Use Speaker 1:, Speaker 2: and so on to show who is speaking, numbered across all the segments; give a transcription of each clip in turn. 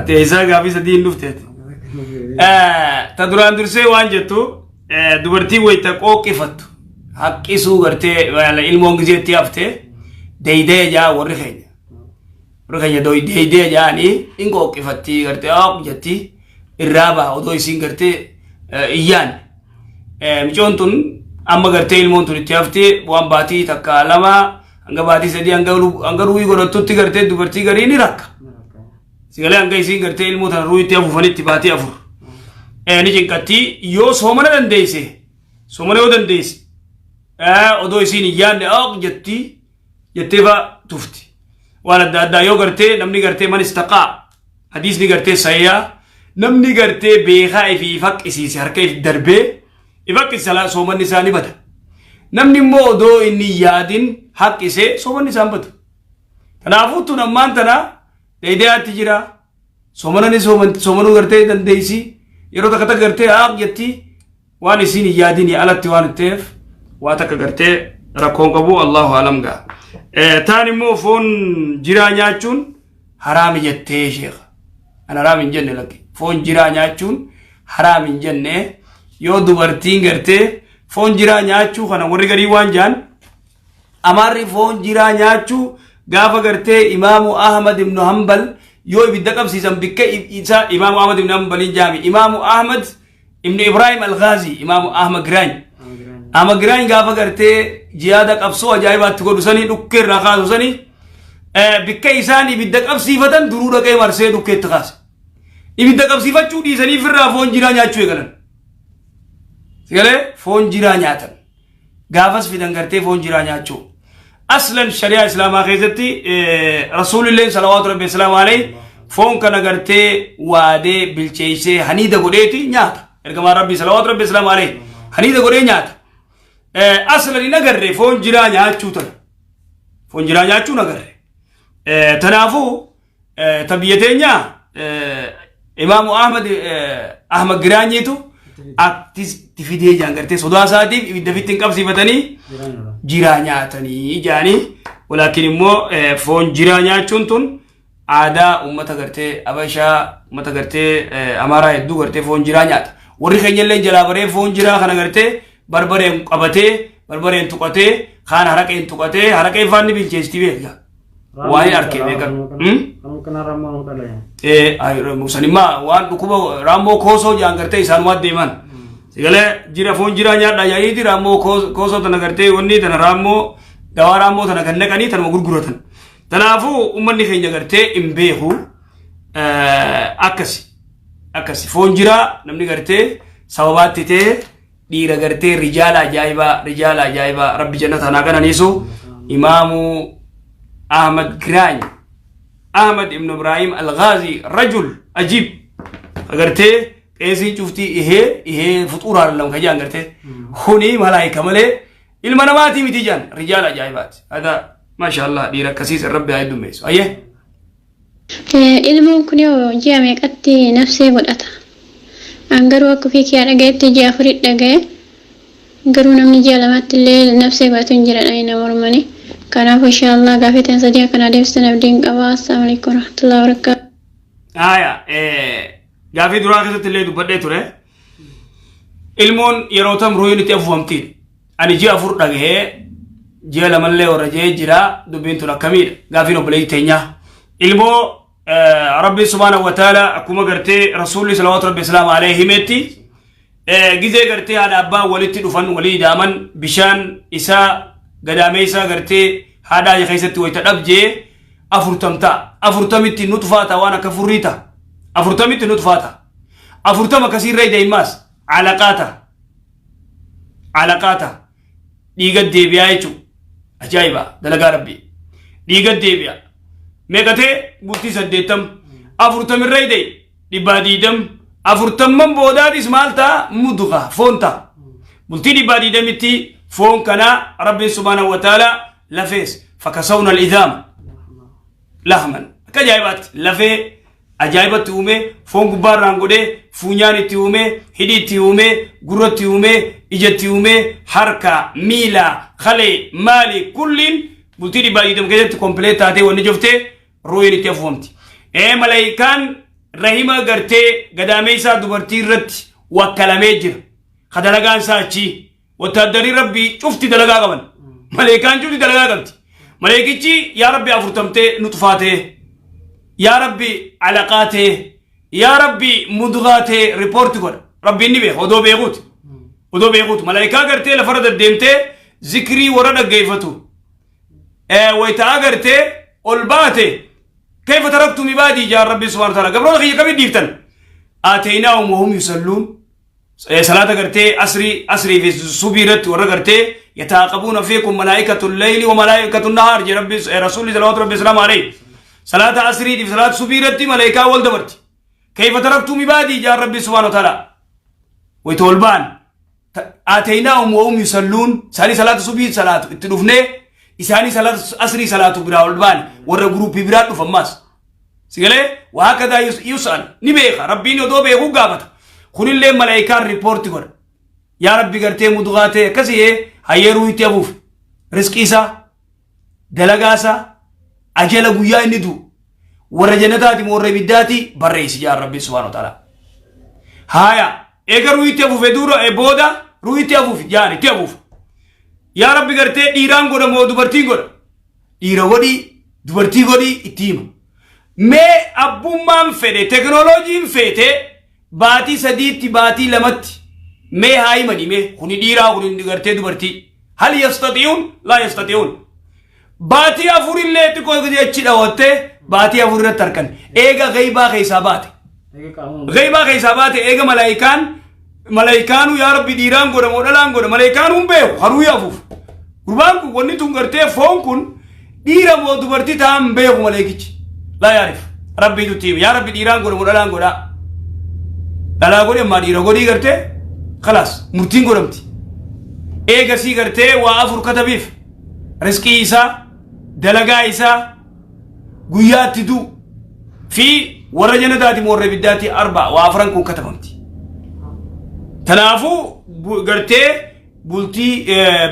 Speaker 1: Ateysa gaafii sadii hin dhufteeti. Ta duraan dursee waan jettu dubartii wayita qooqifattu haqqisuu gartee ilmoon gizeetti haftee deeydee jaa warri keenya. Warri keenya deeydee jaanii in qooqifattii gartee jetti irraa baha odoo isiin gartee iyyaan. Micoon tun amma gartee ilmoon tun itti haftee waan baatii takka lama hanga baatii sadii hanga ruwii godhattutti gartee dubartii garii ni rakka. Sigale hanga isiin gartee ilmoo tana ruwiitti afuufanitti baatii afur. Ni cinqatti yoo soomana dandeesse soomana yoo dandeesse odoo isiin iyyaanne jettee fa tufti. Waan adda addaa yoo gartee namni gartee man istaqaa hadiisni gartee sayyaa namni gartee beekaa ifi faqqisiise harka if darbee ifaqqisa soomanni isaa ni bada. Namni immoo odoo inni yaadin haqqisee soomanni isaa bada. Kanaafuu tun ammaan tana deedeyaatti jira. Soomanuu gartee dandeessi. Yeroo takka gartee jetti waan isiin yaadin alatti waan ta'eef waa takka gartee rakkoon qabu Allahu alam gaa. Taan immoo foon jiraa nyaachuun haraami jettee sheekha. An haraami hin jenne lakki. Foon jiraa nyaachuun haraami hin jenne yoo dubartiin gartee foon jiraa nyaachuu kana warri garii waan jaan amarri foon jiraa nyaachuu gaafa gartee Imaamu Ahmad ibn Hanbal yoo ibidda qabsiisan bikka isa Imaamu Ahmad ibn Hanbalin jaami Imaamu Ahmad ibn Ibrahim al-Ghazi Imaamu Ahmad Giraany gaafa gartee jihaada qabsoo ajaa'ibaatti godhusanii dhukkee irraa kaasusanii bikka isaan ibidda qabsiifatan duruu dhaqee marsee dhukkeetti kaasa. Ibidda qabsiifachuu dhiisanii firraa foon jiraa nyaachuu eegalan. Sigalee foon jiraa nyaatan. Gaafas fidan gartee foon jiraa nyaachuu. Aslan shari'a islaamaa keessatti rasuulilleen salawaatu rabbi islaamu alayhi foon kana gartee waadee bilcheessee haniida godheeti nyaata. Ergamaan rabbi salawaatu rabbi islaamu alayhi haniida godhee nyaata. Aslan hin agarre foon jiraa nyaachuu tana. Foon jiraa nyaachuu hin agarre. Tanaafuu tabiyyateenyaa Imaamu Ahmad Giraanyiitu aktisti fidee jaan gartee sodaa isaatiif ibidda fittiin qabsiifatanii jiraa nyaatanii jaanii. Walaakin immoo foon jiraa nyaachuun tun aadaa ummata gartee Abashaa ummata gartee Amaaraa hedduu gartee foon jiraa nyaata. Warri keenyallee jalaa baree foon jiraa kana gartee barbareen qabatee barbareen tuqatee kaan haraqeen tuqatee haraqeen faanni bilcheessitii beekaa. Waan arkee beekan. Musanimmaa waan dhukkuba raammoo koosoo jaan gartee isaan waan deeman. Sigalee jira foon jiraa nyaadhaa yaa'eeti raammoo koosoo tana gartee wanni tana raammoo dawaa raammoo tana kan naqanii tanuma gurguratan. Tanaafuu uummanni keenya gartee hin beeku akkasi foon jiraa namni gartee sababaatti ta'e dhiira gartee rijaala ajaa'ibaa rabbi jannata naa kananiisu Imaamu Ahmad Giraany Ahmad ibn Ibrahim al-Ghazi rajul ajib agartee qeesii cuftii ihee fuxuuraan lam kajaan gartee kuni malaayika malee ilma namaatii miti jaan rijaala ajaa'ibaati. Hada maashaallah dhiira akkasiis rabbi haa heddummeessu. Ayyee.
Speaker 2: Ilmoon kun yoo ji'a meeqatti nafsee godhata? An garuu akka ofii kiyyaa dhagayetti ji'a afurii dhagaye garuu namni ji'a lamaatti illee nafsee godhatu hin jiran nama mormanii. Kanaaf inshallah gaafeteen sadii akkana deebistan abdiin qaba. Assalamu alaikum warahmatullahi wabarakatuh.
Speaker 1: Gaafii duraa keessatti illee dubbadhee ture. Ilmoon yeroo tam ruuyin itti afuufamtiin. Ani ji'a afur dhagahee ji'a lamallee warra jee jira dubbiin tun akkamiidha. Gaafiin obboleetti teenyaa. Ilmoo Rabbi subhaanahu wa ta'ala akkuma gartee rasuulli salawaatu rabbi islaamu alayhi himetti gizee gartee haadha abbaa walitti dhufan walii daaman bishaan isaa gadaamee isaa gartee haadhaa keessatti wayita dhabjee afurtamitti nutfaata waan akka furriita afurtamitti nutfaata afurtama kasiirra deemas alaqaata dhiiga deebi'aa jechuun ajaa'iba dalagaa rabbi dhiiga deebi'a meeqatee bultii 80 afurtamirra dhibbaa 20 afurtamman boodaadhis maal ta'a mudga foon ta'a bultii dhibbaa 20tti فون كنا ربي سبحانه وتعالى لفيس فكسونا الإذام لحما كجايبات لفي أجايبات تومي فون كبار رانغودي فونيان تومي هدي تومي غرو تومي إجت تومي حركة ميلا خلي مالي كلين بلتي دي بالي دم كده كومبليت هاتي ونجفتي روي نتفهمتي ملايكان rahima gartee gadaameessaa dubartii irratti wakkalamee jira kadalagaan saachi wataaddarii rabbii cufti dalagaa qaban maleekaan cufti dalagaa qabdi maleekichi yaa rabbi afurtamtee nutfaatee yaa rabbi alaqaatee yaa rabbi mudgaatee ripoorti godha rabbiin ni beeka odoo beekuuti maleekaa gartee lafarra deddeemtee zikrii warra dhaggeeffatu waytaa gartee ol baate كيف تركتم عبادي يا ربي سبحانه وتعالى قبل خي كبير ديفتن آتيناهم وهم يصلون صلاة قرتي أسري في سبيرت ورقرتي يتعاقبون فيكم ملائكة الليل وملائكة النهار يا ربي رسول الله صلى الله عليه وسلم عليه صلاة أسري في صلاة سبيرت ملائكة والدبرت كيف تركتم عبادي يا ربي سبحانه وتعالى ويتولبان آتيناهم وهم يصلون سالي صلاة سبير صلاة اتدفنه إساني صلاة أسري صلاة برا والبان ورا جروب برا تفهمس سيقله وهكذا يسأل نبيخ ربي ندو بيخو قابت خل اللي ملايكة ريبورت كور يا ربي قرتي مدغاتي كسيه هيرو يتيابوف رزقيسا دلقاسا أجل قويا ندو ورا جنتاتي مورا بداتي بريس يا ربي سبحانه وتعالى هايا اگر روي يتيابوف دورو بودا روي يتيابوف يعني تيابوف يا ربي قرتي إيران قولا مو دوبرتين قولا إيران قولي دوبرتين قولي إتيم مي أبو مان فيدي تكنولوجي فيدي باتي سديتي باتي لمتي مي هاي مني مي خوني ديرا خوني قرتي دوبرتي هل يستطيعون؟ لا يستطيعون باتي أفوري اللي تكوي قدي أتشي داوته باتي أفوري رتركن إيغا غيبا خيسابات غيبا خيسابات إيغا ملايكانو يا ربي ديران قولا مودلان قولا ملايكانو مبيو هرو يافوف قربانكو وني تنغرتي فونكون ديرا مودو برتي تام مبيو ملايكيش لا يعرف ربي تتيب يا ربي ديران قولا مودلان قولا لا قولي ما ديرا قولي قرتي خلاص مرتين قولمتي ايغا سي قرتي وافر كتبيف رزقي إيسا دلقا إيسا قويات تدو في ورجنا داتي موري بداتي 4 وافران كون كتبمتي تنافو قرتي بولتي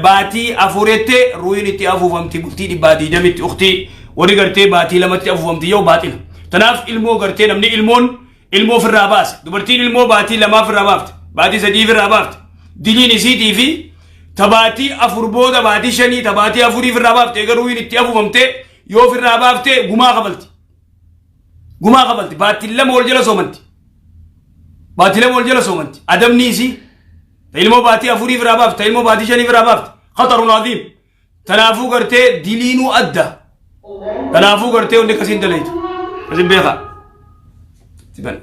Speaker 1: باتي أفوريتي روينتي أفو فمتي بولتي دي باتي جميت أختي وري قرتي باتي لمتي أفو فمتي يو باتي تناف إلمو قرتي نمني إلمو في الراباس دبرتين إلمو باتي لما في الرابافت باتي سدي في الرابافت ديني نسيتي في تباتي أفور بودا باتي شني تباتي أفوري في الرابافت اگر روينتي أفو فمتي يو في الرابافت قما قبلتي باتي لما ورجل سومنتي باتي لما ورجل سومنتي أدم نيسي تلمو باتي أفوري في رابافت تلمو باتي شني في رابافت خطر عظيم تنافو قرتي دلينو أدى تنافو قرتي ونك سين دليتو لازم بيخا تبان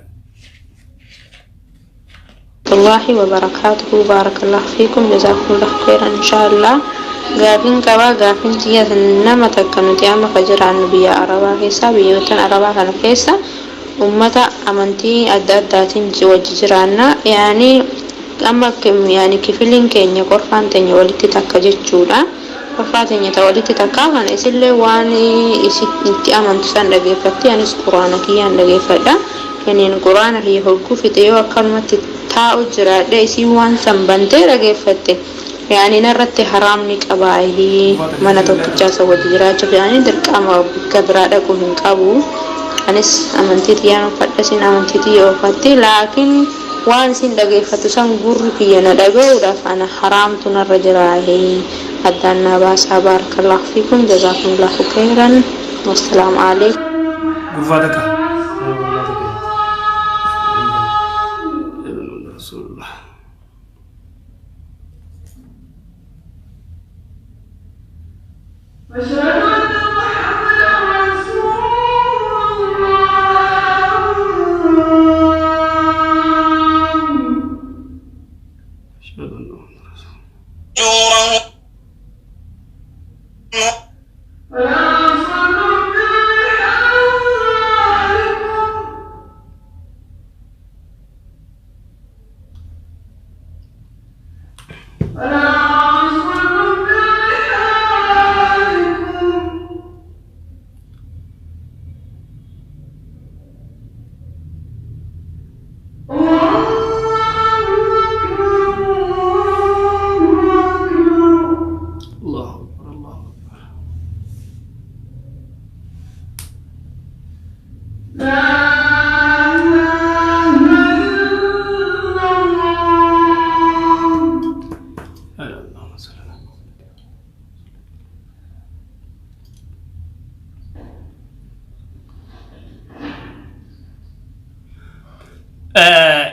Speaker 3: الله وبركاته بارك الله فيكم جزاكم الله خيرا إن شاء الله قافين كوا قافين تيا نما تكنوا تياما فجر عن نبي عربا كيسا بيوتن عربا كان كيسا أمتا أمنتي أداتين جرانا يعني أما كم يعني كفيلين كينيا قرفان تينيا ولتي تكجت جولا قرفان تينيا تولتي تكاهن إسلي واني إسيتي أمنتسان لغي فتي يعني قرآن كيان لغي فتا يعني القرآن اللي هو في تيوا كلمة تاو جرا ليسي وان سنبنتي لغي فتي يعني نرتي حرام نكبايه mana tokkicha sawwati jiraachuu yani dirqama kabiraadha kun hin qabu anis amantiiti yaan fadhasin amantiiti yoo fatti laakiin waan sin dhageeffatu san gurri kiyana dhaga'uudhaaf ana haraamtu narra jiraahe addaan na baasaa barakallahu fiikum jazakumullahu khairan wassalaamu alaykum
Speaker 1: gurfaadaka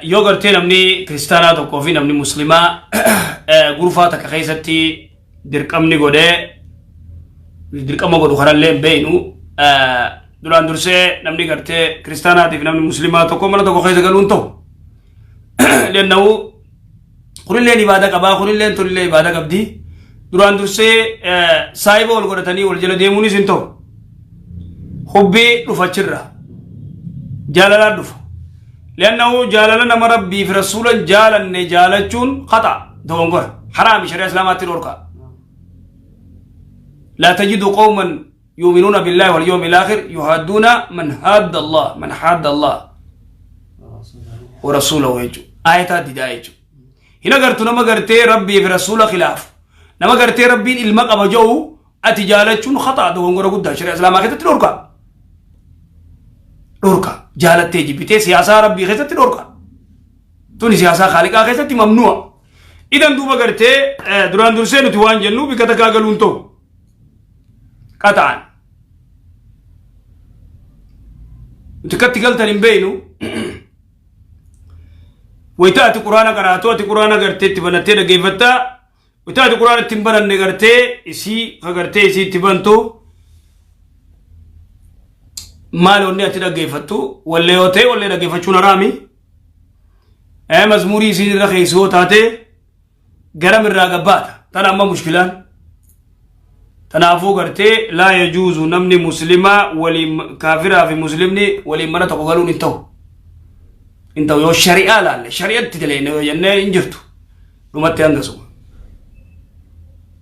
Speaker 1: yoo gartee namni kiristaanaa tokkoo fi namni muslimaa gurfaa takka keessatti dirqamni godhee dirqama godhu kanallee beeynu duraan dursee namni gartee kiristaanaatii fi namni muslimaa tokko mana tokko keessa galuun ta'u lennawu kunilleen ibaada qabaa kunilleen tunillee ibaada qabdi duraan dursee saayiba wal godhatanii wal jala deemuunis hin ta'u hubbii dhufachirra jaalalaa dhufa لأنه جالنا نما ربي في رسولا جالنا جالتشون خطأ دونغور حرام شريعة إسلامات الأوركا لا تجد قوما يؤمنون بالله واليوم الآخر يهادون من حاد الله ورسوله ويجو آيات دي دايجو هنا قرتو نما قرتي ربي في رسوله خلاف نما قرتي ربي المق أبجو أتجالتشون خطأ دونغور قد شريعة إسلامات الأوركا جالت تيجي بيتي سياسة ربي خيستي دوركا توني سياسة خالقا خيستي ممنوع إذن دوبا قرتي دران درسين توان جنو بكتكا قلون تو قطعا وتكتي قلتن بينو ويتاتي قرآن قراتو اتي قرآن قرتي تبنتي دقيفتا ويتاتي قرآن تنبنن قرتي اسي قرتي اسي تبنتو maal onni ati dhaggeeffattu wallee yoo ta'e wallee dhaggeeffachuun haraami mazmurii isiin irra keessoo taate garam irraa gabbaata tan amma mushkilaan tanaafuu gartee laa yajuuzu namni muslimaa waliin kaafiraa fi muslimni waliin mana tokko galuun hin ta'u yoo shari'aa laalle shari'atti daleenne yoo jennee hin jirtu dhumatti hangasu.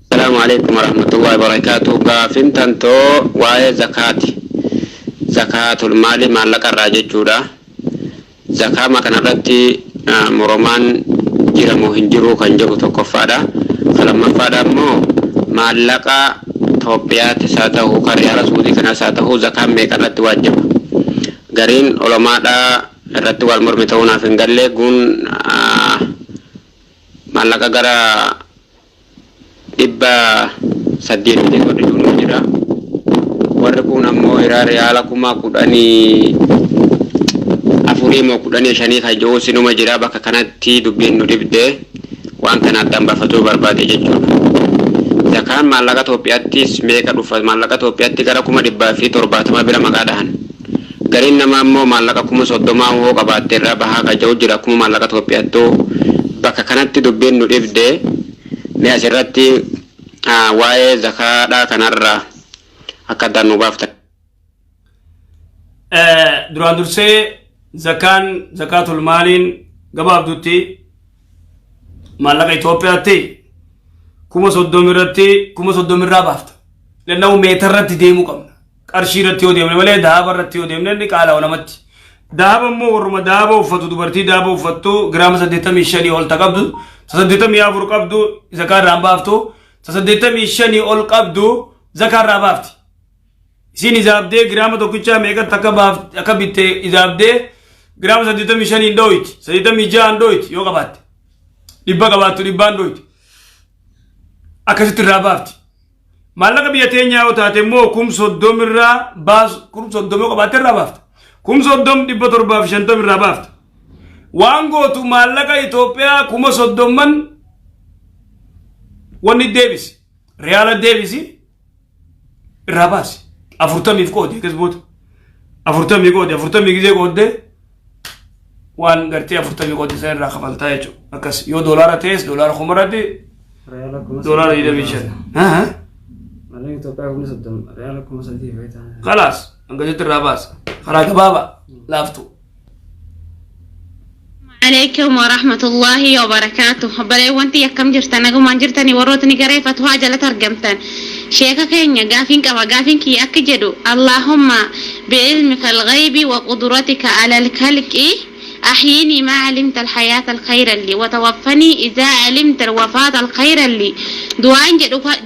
Speaker 4: Assalaamu alaykum warahmatullahi wabarakatuh. Gaafin tantoo waa'ee zakaati. Zakatul mali mallaqa irraa jechuudha. Zakaa kanarratti moromaan jiramoo hin jiru kan jedhu tokkoffaadha. Lamaffaadha immoo mallaqa Itoophiyaatti isaa ta'uu kan riyaala Suudii kanas haa ta'uu zakaan meeqarratti waajiba. Gariin olamaadha irratti wal mormi ta'uu naaf hin galle gun mallaqa gara 800 jira. Warri kun ammoo riyaala 10,000 kan jiru sinuma jira bakka kanatti dubbiin nu dibdee waan kana addaan baafachuu barbaade jechuudha. Zakaan maallaqa Itoophiyaattis meeqa dhufa? Maallaqa Itoophiyaatti gara 170 bira maqaa dhahan. Gariin namaa immoo maallaqa 30,000 hoo qabaatte irraa bahaa kan jiru jira akkuma maallaqa Itoophiyaattuu bakka kanatti dubbiin nu dibdee mee asirratti waa'ee zakaadhaa kanarraa akka addaan nu baaftan.
Speaker 1: Duraan dursee zakatul maaliin gabaabdutti maallaqa Itoophiyaatti 30,000 irratti 30,000 irraa baafta. Lanna'u meetarratti deemuu qabna. Qarshii irratti yoo deemne malee daaba irratti yoo deemne inni qaala'u namatti. Daaba immoo warruma daaba uffatu dubartii daaba uffattu giraama 85 ol qabdu 84 qabdu zakaa irraa baaftu 85 ol qabdu zakaa irraa baafti. Isin izaabdee giraama tokkicha meeqatti akka bitte izaabdee giraama 85 hin dho'iti 86 hin dho'iti yoo qabaatte dhibba qabaattu dhibbaan dho'iti akkasitti irraa baafti. Maallaqa biyya teenyaa yoo taate immoo 30,000 irraa baasu 30,000 yoo qabaatte irraa baafta 30,750 irraa baafta. Waan gootu maallaqa Itoophiyaa 30,000 wanni deebisi riyaala deebisi irraa baasi. 40 qoode keessboota 40 qoode 40 gizee qoode waan gartee 40 qoode san irraa kafaltaa jechuudha. Akkas yoo doolaara ta'es doolaara kumarratti doolaara 25
Speaker 5: malee Itoophiyaa kun soddom riyaala 30 fayyadamu.
Speaker 1: Khalaas angasitti irraa baasa karaa gabaabaa laaftu.
Speaker 6: عليكم ورحمة الله وبركاته. بلي وانتي يكم جرتنا قم جرتني وروتني قريفة هاجلة ترجمتن شيخا كينيا قافين كما قافين كي أكجدوا اللهم بعلمك الغيب وقدرتك على الخلق أحييني ما علمت الحياة الخير لي وتوفني إذا علمت الوفاة الخير لي دعاء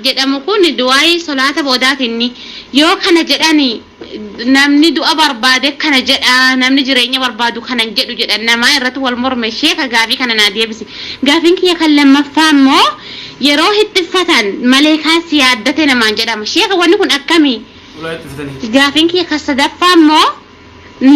Speaker 6: جد أمكون دعاء صلاة بوداتني يو كان جداني namni du'a barbaade kana jedha namni jireenya barbaadu kana jedhu jedha nama irratti wal morme sheeka gaafii kana naa deebisi. Gaafiin kiyya kan lammaffaa immoo yeroo hittiffatan malee kaasi yaaddate namaan jedhama. Sheeka wanni kun akkamii? Gaafiin kiyya kan sadaffaa immoo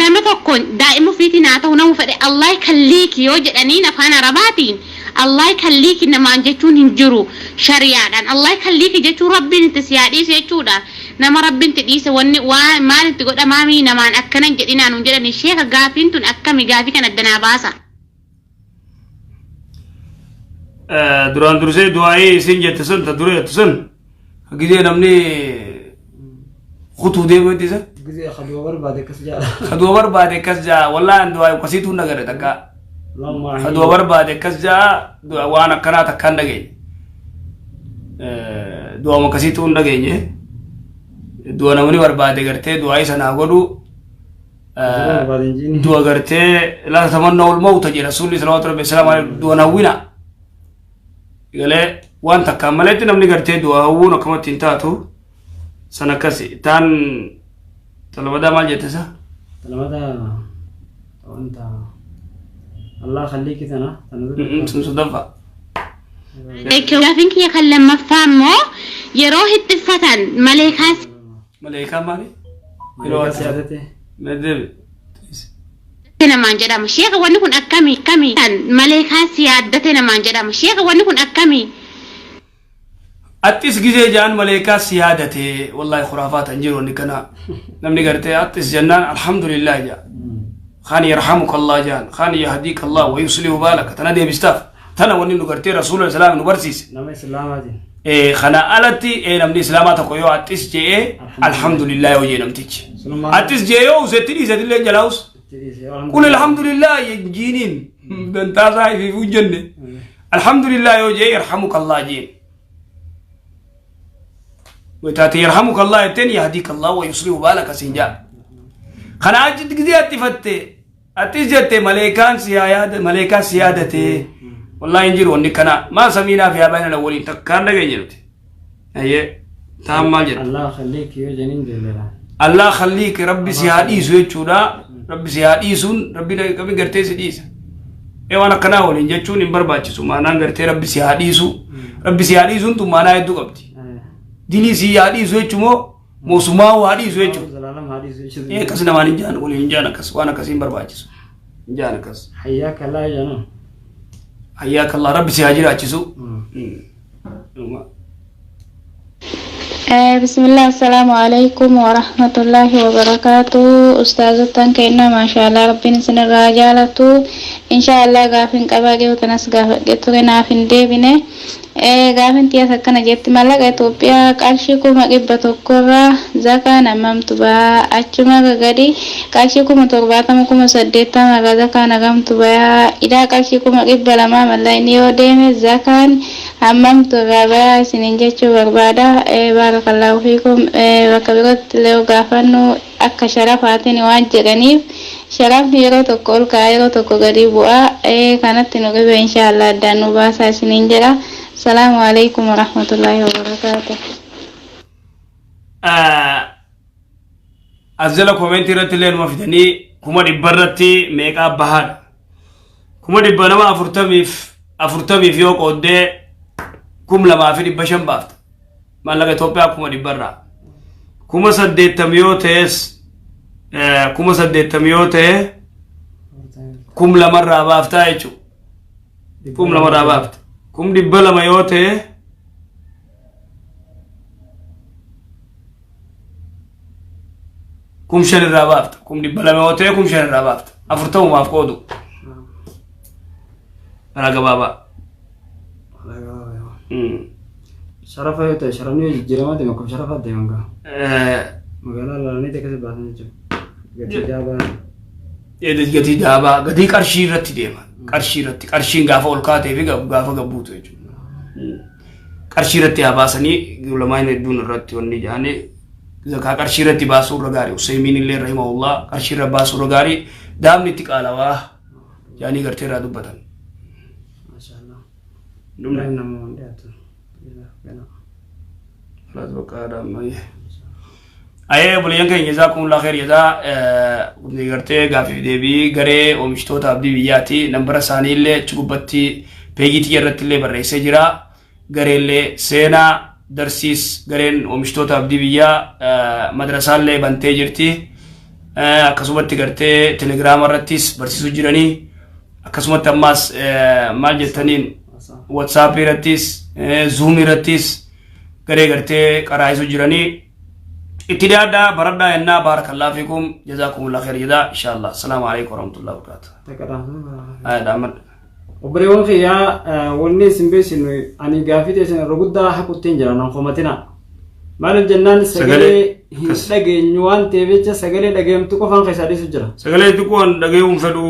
Speaker 6: nama tokko daa'ima ofiitiin haa ta'u nama fade Allah kalliiki yoo jedhanii afaan arabaatiin Allah kalliiki namaan jechuun hin jiru shari'aadhaan Allah kalliiki jechuun rabbiin itti siyaadhiise jechuudha nama rabbiin itti dhiise wanni waa maal itti godhamaami namaan akkanan jedhinaan hun jedhani sheeka gaafiin tun akkami gaafii kan addanaa baasa
Speaker 1: duraan dursee du'aa'ee isin jette sun ta dura jette sun gidee namni kutuu deemu itti isa
Speaker 5: gidee khadwa barbaade kas jaa
Speaker 1: khadwa barbaade kas jaa wallahi du'aa'ee kasiituu nagare takka khadwa barbaade kas jaa waan akkanaa takkaan dhageenye du'aama kasiituu dhageenye du'a namni barbaade gartee du'aa'ee sanaa godhu du'a gartee la tamanna ul mawta jedha rasuulli sallallahu alaihi wasallam du'a nawwina galee waan takkaan maletti namni gartee du'a hawwuun akkamatti hin taatu sana akkasi taan talabada maal jette isa
Speaker 5: talabada wanta Allah khalliki tana
Speaker 1: sun sodaffa
Speaker 6: gaafiin kiyya kan lammaffaa immoo yeroo hittiffatan maleekaa
Speaker 1: maali
Speaker 5: yeroo siyaadate
Speaker 1: meddeebi
Speaker 6: namaan jedhama sheeka wanni kun akkami maleekaa siyaaddate namaan jedhama sheeka wanni kun akkami
Speaker 1: attis gizee jaan maleekaa siyaadate wallahi khuraafaat an jiru nikana namni gartee attis jannaan alhamdulillah jaa khan yarhamuka Allah jaan khan yahdika Allah wa yuslihu balaka tana deebistaaf tana wanni nu gartee rasuulullah sallallahu alaihi wasallam nu barsiise
Speaker 5: nama islaamaati
Speaker 1: khana alatti namni islaamaa tokko yoo attis jee alhamdulillah yoo jee namtichi attis jee yoo usetti dhiisatillee jalaus قل الحمد لله يجينين بنتازا في وجنة الحمد لله يوجي يرحمك الله جين وتاتي يرحمك الله التاني يهديك الله ويصلح بالك سنجا خنا أجد كذي أتفتة أتجت ملائكة سيادة والله ينجر ونكنا ما سمينا في أبائنا الأولين تكان لجنجرت أيه تام ما جت
Speaker 5: الله خليك يوجنين دلنا
Speaker 1: الله خليك ربي سيادي سويتشودا ربي سياديسون ربي كمي غرتي سديس وانا كنا ولين جچون ان برباچسو معنا غرتي ربي سياديسون تو معنا يدو قبتي ديني سياديسو چمو موسما واديسو چو
Speaker 5: زلالم حديث
Speaker 1: كسنا ماني جان ولين جانا كس وانا كسين برباچسو جانا كس
Speaker 5: حياك الله جانا
Speaker 1: حياك الله ربي سياديراچسو
Speaker 2: بسم الله السلام عليكم ورحمة الله وبركاته أستاذتان كإنا ما شاء الله ربنا سن الرجالة إن شاء الله غافين قباقي وتنس غافين غافين ديبني غافين تيا سكنا جت ملك إثيوبيا كارشيكو مقبة كورا زكا نمام تبا أچما غادي كارشيكو متورباتا مكو مسدتا مغا زكا نغام تبا إذا كارشيكو مقبة لما ملاينيو ديم زكان أمام تغابا سننجتشو بربادا بارك الله فيكم وكبرت لو غافنو أكا شرفاتني واجرنيف شرف يرو تقول كايرو تقول غريبوا كانت نغيب إن شاء الله دانو باسا سننجرا السلام عليكم ورحمة الله وبركاته
Speaker 1: أزلا كومنتي رتلين مفيدني كما دبرتي ميكا بهاد كما دبنا ما أفرتمي في يوك ودي كم لما في بشم بافت ما لقى توبيا كم دبرا كم سديت تميوتس كم سديت تميوته كم لما رابافتا يجو كم لما رابافت كم دبلا ما يوته كم شن رابافت كم دبلا ما يوته كم شن رابافت أفرتهم ما فقودو أنا بابا
Speaker 5: شرفه يوتا شرفني جرامات ما كم شرفات ديمانغا مقالا لاني تكسي باسن جو غتي جابا
Speaker 1: غتي جابا غتي قرشي رتي ديما قرشي غافا ولكاتي في غافا غبوتو يجو قرشي رتي اباسني علماء ندون رتي وني جاني زكا قرشي رتي باسو رغاري حسين الله رحمه الله قرشي رباسو رغاري دامني تقالوا يعني غرتي را دبتن
Speaker 5: ما شاء الله دمنا نمو دياتو
Speaker 1: خلاص بقى دام أيه بقول ينكر جزاكم الله خير جزاء نيجرتي غافي دبي غري ومشتوت عبدي بياتي نمبر ثاني اللي تشوبتي بيجي تيرت اللي برئيس جرا غري اللي سينا درسيس غرين ومشتوت عبدي بيا مدرسة اللي بنتي جرتي akkasumatti gartee telegraama irrattis barsiisuu jiranii akkasumatti ammas maal jettaniin whatsapp irrattis zoom irrattis garee gartee qaraa'isuu jiranii itti daadhaa baradhaa ennaa baarakallahu fiikum jazaakumullahu khayr jedhaa inshallah assalaamu alaykum warahmatullahi wabarakatuh
Speaker 5: obboleewwan kiyyaa wanni isin beesinu ani gaafii teessan irra guddaa haquttiin jira nan qomatina maaliif jennaan sagalee hin dhageenyu waan ta'eef jecha sagalee dhageemtu qofaan keessaa dhiisu jira
Speaker 1: sagalee xiqqoon dhageemuun fedhu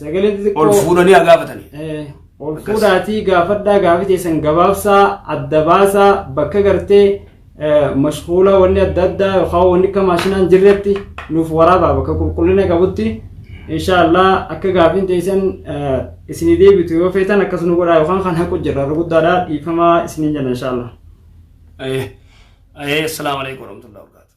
Speaker 5: sagalee xiqqoo
Speaker 1: ol fuudhanii haa gaafatanii
Speaker 5: ol fuudhaatii gaafadhaa gaafii teessan gabaabsaa adda baasaa bakka gartee mashquula wanni adda addaa yookaan wanni akka maashinaan jirretti nuuf waraabaa bakka qulqullina qabutti inshallah akka gaafin teessan isinii deebitu yoo feetan akkasuma godhaa yookaan kan haqu jirra guddaadha dhiifamaa isiniin jenna inshallah
Speaker 1: assalamu alaykum warahmatullahi wabarakatuh